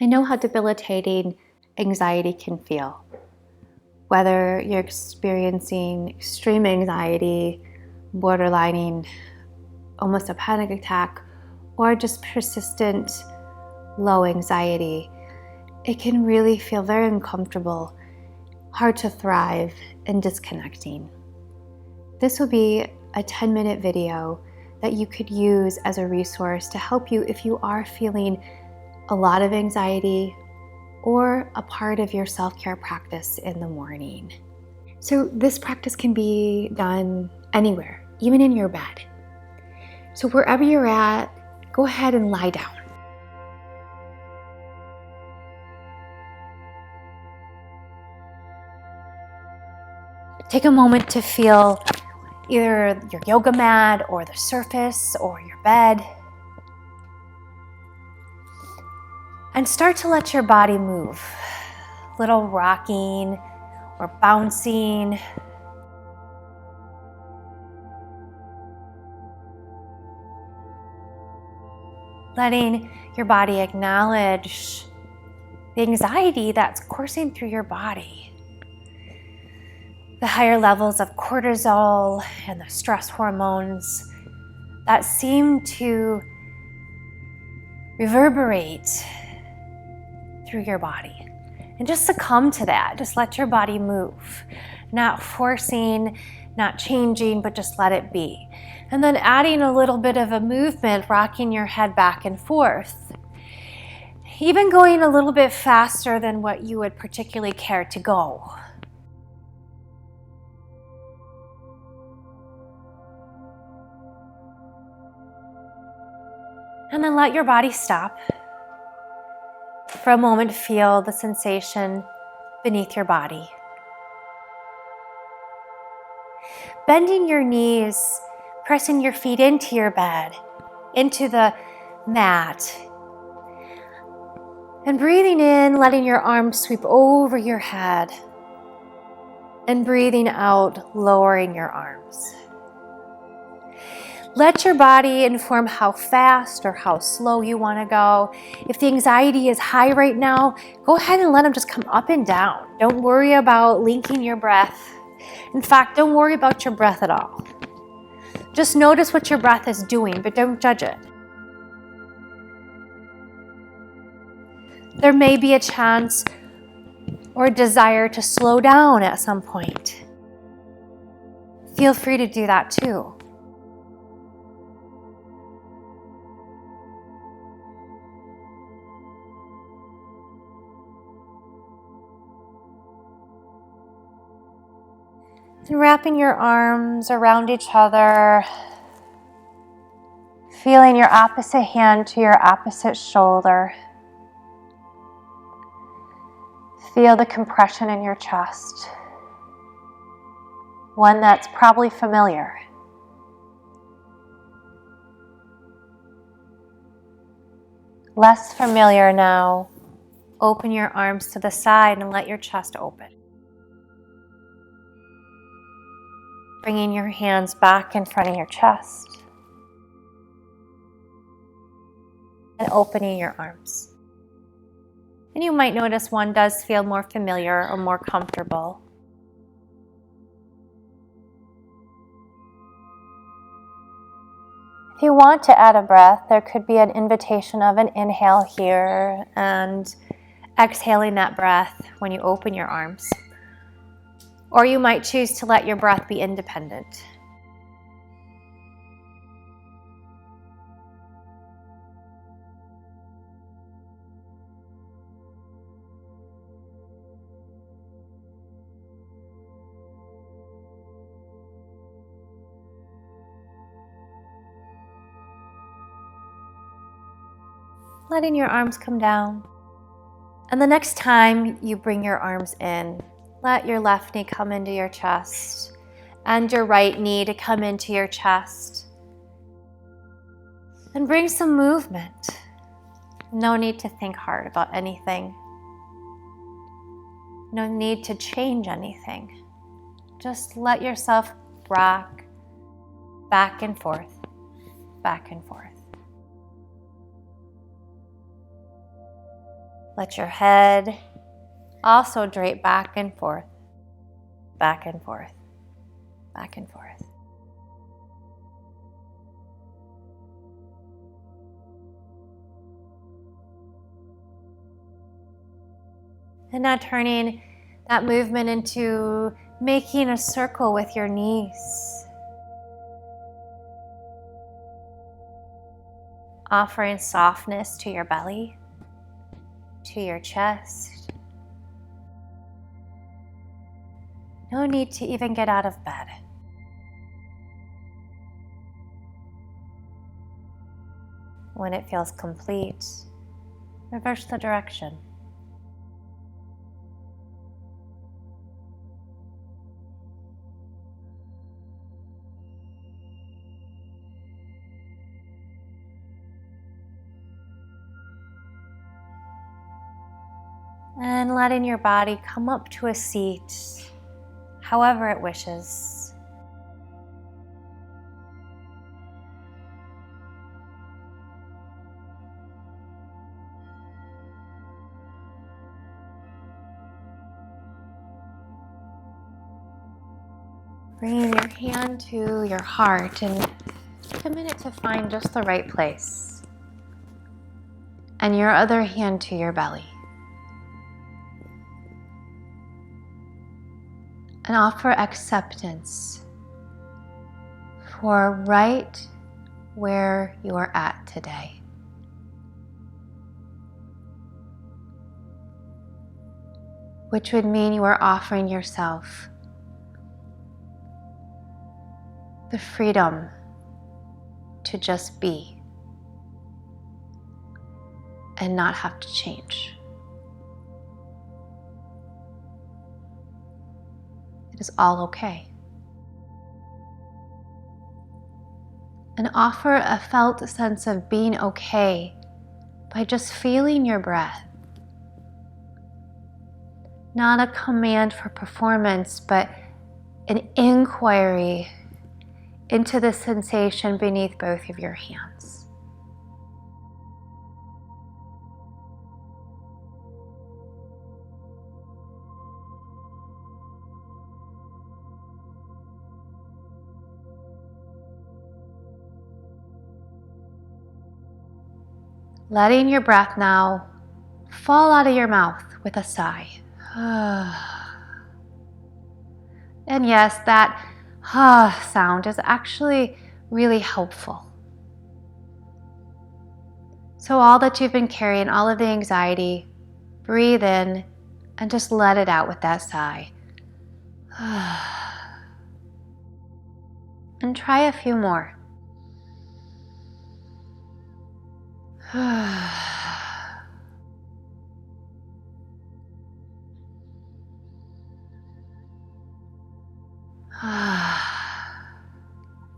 I know how debilitating anxiety can feel. Whether you're experiencing extreme anxiety, borderlining almost a panic attack, or just persistent low anxiety, it can really feel very uncomfortable, hard to thrive, and disconnecting. This will be a 10-minute video that you could use as a resource to help you if you are feeling a lot of anxiety or a part of your self-care practice in the morning. So this practice can be done anywhere, even in your bed. So wherever you're at, go ahead and lie down. Take a moment to feel either your yoga mat or the surface or your bed. And start to let your body move. Little rocking or bouncing. Letting your body acknowledge the anxiety that's coursing through your body. The higher levels of cortisol and the stress hormones that seem to reverberate through your body. And just succumb to that. Just let your body move. Not forcing, not changing, but just let it be. And then adding a little bit of a movement, rocking your head back and forth. Even going a little bit faster than what you would particularly care to go. And then let your body stop. For a moment, feel the sensation beneath your body. Bending your knees, pressing your feet into your bed, into the mat. And breathing in, letting your arms sweep over your head. And breathing out, lowering your arms. Let your body inform how fast or how slow you want to go. If the anxiety is high right now, go ahead and let them just come up and down. Don't worry about linking your breath. In fact, don't worry about your breath at all. Just notice what your breath is doing, but don't judge it. There may be a chance or a desire to slow down at some point. Feel free to do that too. And wrapping your arms around each other, feeling your opposite hand to your opposite shoulder. Feel the compression in your chest, one that's probably familiar. Less familiar now, open your arms to the side and let your chest open. Bringing your hands back in front of your chest and opening your arms. And you might notice one does feel more familiar or more comfortable. If you want to add a breath, there could be an invitation of an inhale here and exhaling that breath when you open your arms. Or you might choose to let your breath be independent. Letting your arms come down. And the next time you bring your arms in, let your left knee come into your chest and your right knee to come into your chest. And bring some movement. No need to think hard about anything. No need to change anything. Just let yourself rock back and forth, back and forth. Let your head also drape back and forth, back and forth, back and forth. And now turning that movement into making a circle with your knees. Offering softness to your belly, to your chest. No need to even get out of bed. When it feels complete, reverse the direction. And letting your body come up to a seat, however it wishes. Bringing your hand to your heart and take a minute to find just the right place. And your other hand to your belly. And offer acceptance for right where you are at today. Which would mean you are offering yourself the freedom to just be and not have to change. It is all okay. And offer a felt sense of being okay by just feeling your breath. Not a command for performance, but an inquiry into the sensation beneath both of your hands. Letting your breath now fall out of your mouth with a sigh. And yes, that sound is actually really helpful. So all that you've been carrying, all of the anxiety, breathe in and just let it out with that sigh. And try a few more.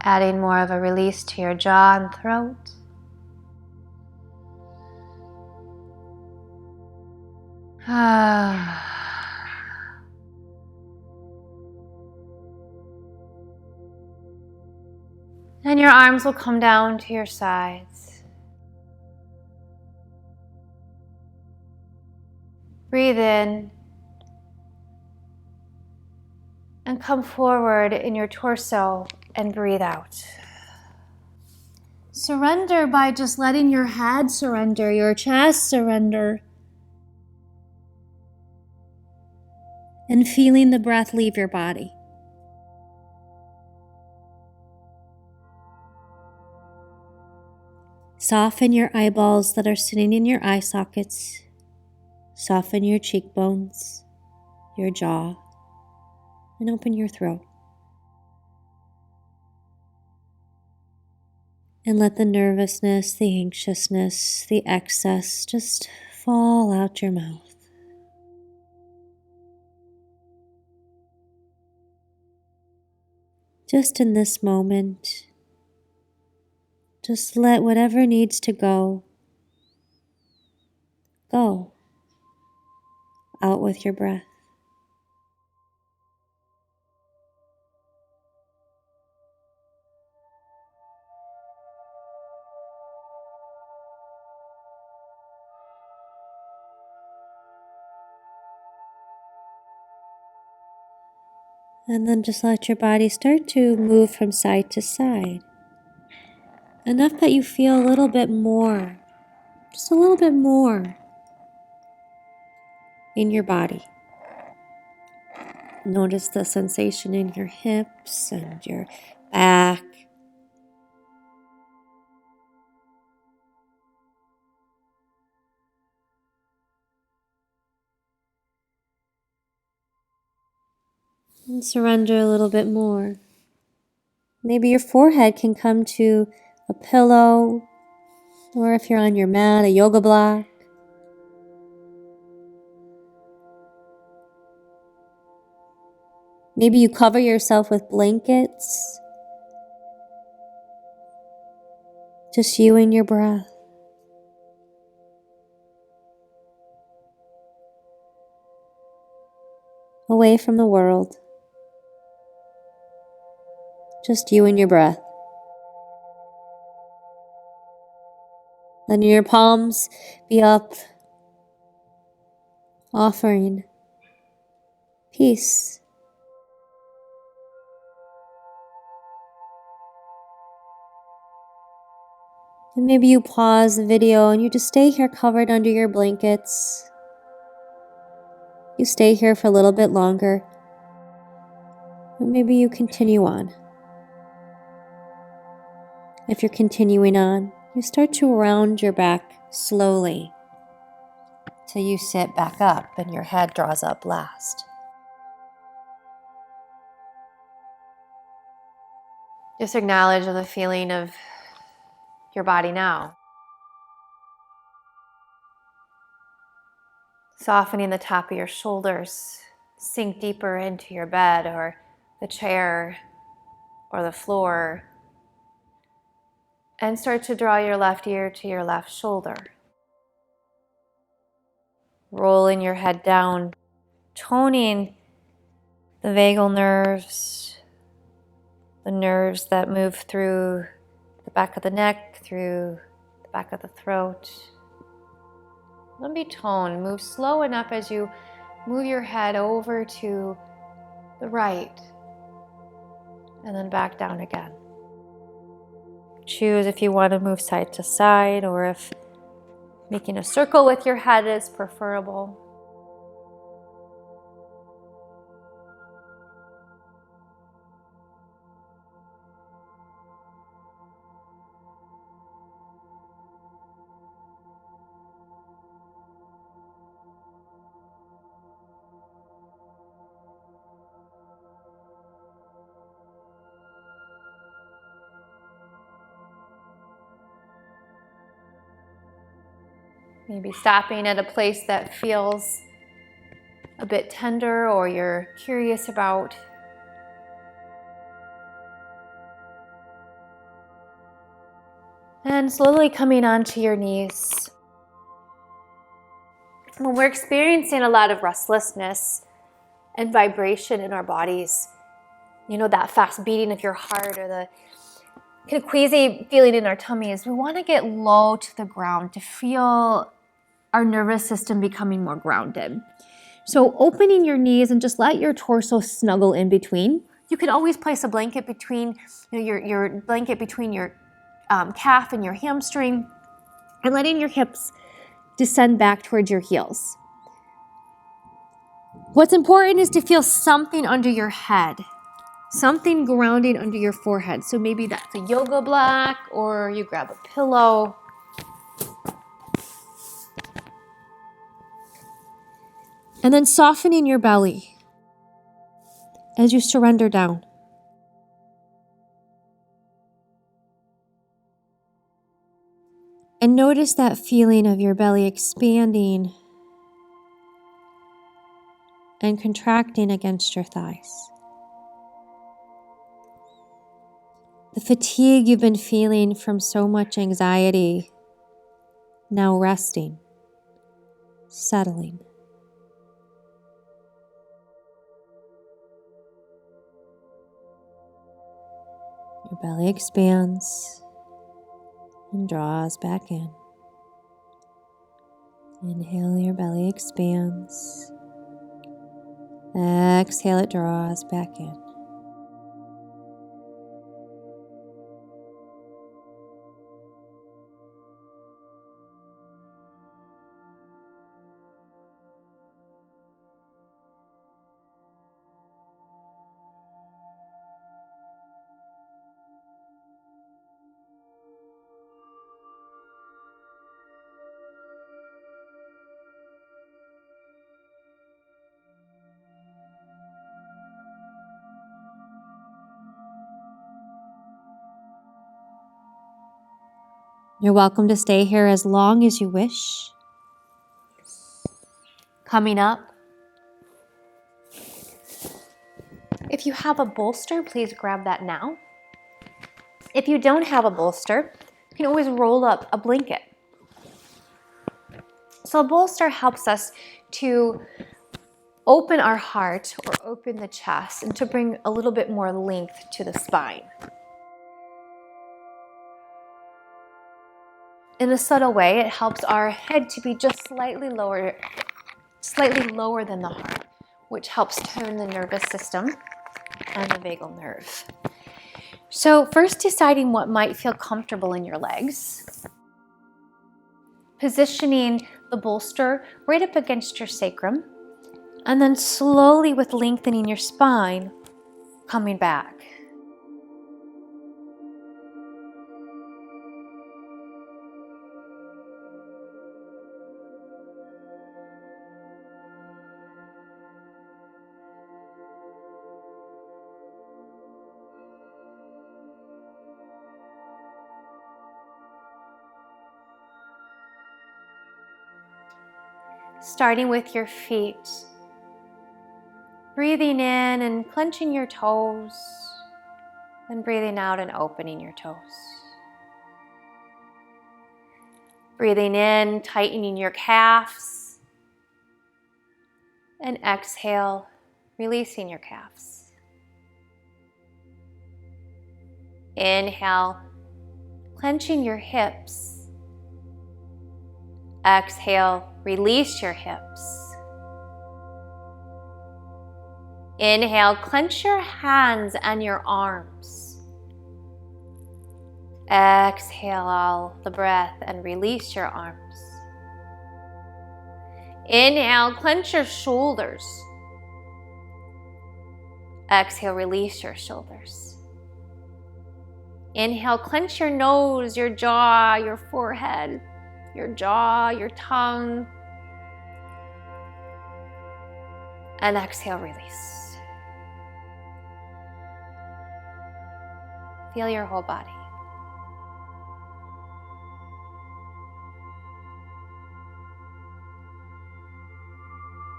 Adding more of a release to your jaw and throat. And your arms will come down to your sides. Breathe in and come forward in your torso and breathe out. Surrender by just letting your head surrender, your chest surrender, and feeling the breath leave your body. Soften your eyeballs that are sitting in your eye sockets. Soften your cheekbones, your jaw, and open your throat. And let the nervousness, the anxiousness, the excess just fall out your mouth. Just in this moment, just let whatever needs to go, go out with your breath. And then just let your body start to move from side to side. Enough that you feel a little bit more, just a little bit more in your body. Notice the sensation in your hips and your back. And surrender a little bit more. Maybe your forehead can come to a pillow, or if you're on your mat, a yoga block. Maybe you cover yourself with blankets. Just you and your breath. Away from the world. Just you and your breath. Letting your palms be up, offering peace. And maybe you pause the video and you just stay here covered under your blankets. You stay here for a little bit longer. Or maybe you continue on. If you're continuing on, you start to round your back slowly till you sit back up and your head draws up last. Just acknowledge the feeling of your body now. Softening the top of your shoulders, sink deeper into your bed or the chair or the floor, and start to draw your left ear to your left shoulder. Rolling your head down, toning the vagal nerves, the nerves that move through the back of the neck, through the back of the throat. Let them be toned. Move slow enough as you move your head over to the right and then back down again. Choose if you want to move side to side or if making a circle with your head is preferable. Maybe stopping at a place that feels a bit tender or you're curious about. And slowly coming onto your knees. When we're experiencing a lot of restlessness and vibration in our bodies, that fast beating of your heart or the kind of queasy feeling in our tummies, we want to get low to the ground to feel our nervous system becoming more grounded. So opening your knees and just let your torso snuggle in between. You can always place a blanket between your blanket between your calf and your hamstring, and letting your hips descend back towards your heels. What's important is to feel something under your head, something grounding under your forehead. So maybe that's a yoga block or you grab a pillow. And then softening your belly as you surrender down. And notice that feeling of your belly expanding and contracting against your thighs. The fatigue you've been feeling from so much anxiety, now resting, settling. Your belly expands and draws back in. Inhale, your belly expands. Exhale, it draws back in. You're welcome to stay here as long as you wish. Coming up, if you have a bolster, please grab that now. If you don't have a bolster, you can always roll up a blanket. So a bolster helps us to open our heart or open the chest and to bring a little bit more length to the spine. In a subtle way, it helps our head to be just slightly lower than the heart, which helps tone the nervous system and the vagal nerve. So first, deciding what might feel comfortable in your legs. Positioning the bolster right up against your sacrum, and then slowly, with lengthening your spine, coming back. Starting with your feet, breathing in and clenching your toes, and breathing out and opening your toes. Breathing in, tightening your calves, and exhale, releasing your calves. Inhale, clenching your hips. Exhale, release your hips. Inhale, clench your hands and your arms. Exhale all the breath and release your arms. Inhale, clench your shoulders. Exhale, release your shoulders. Inhale, clench your nose, your jaw, your forehead, your jaw, your tongue. And exhale, release. Feel your whole body.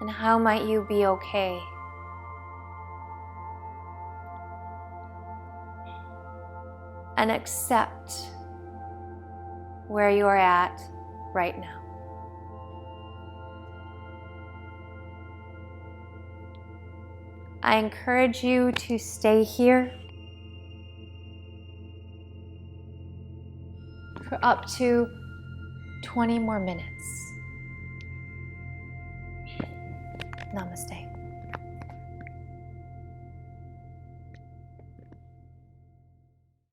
And how might you be okay? And accept where you are at right now. I encourage you to stay here for up to 20 more minutes. Namaste.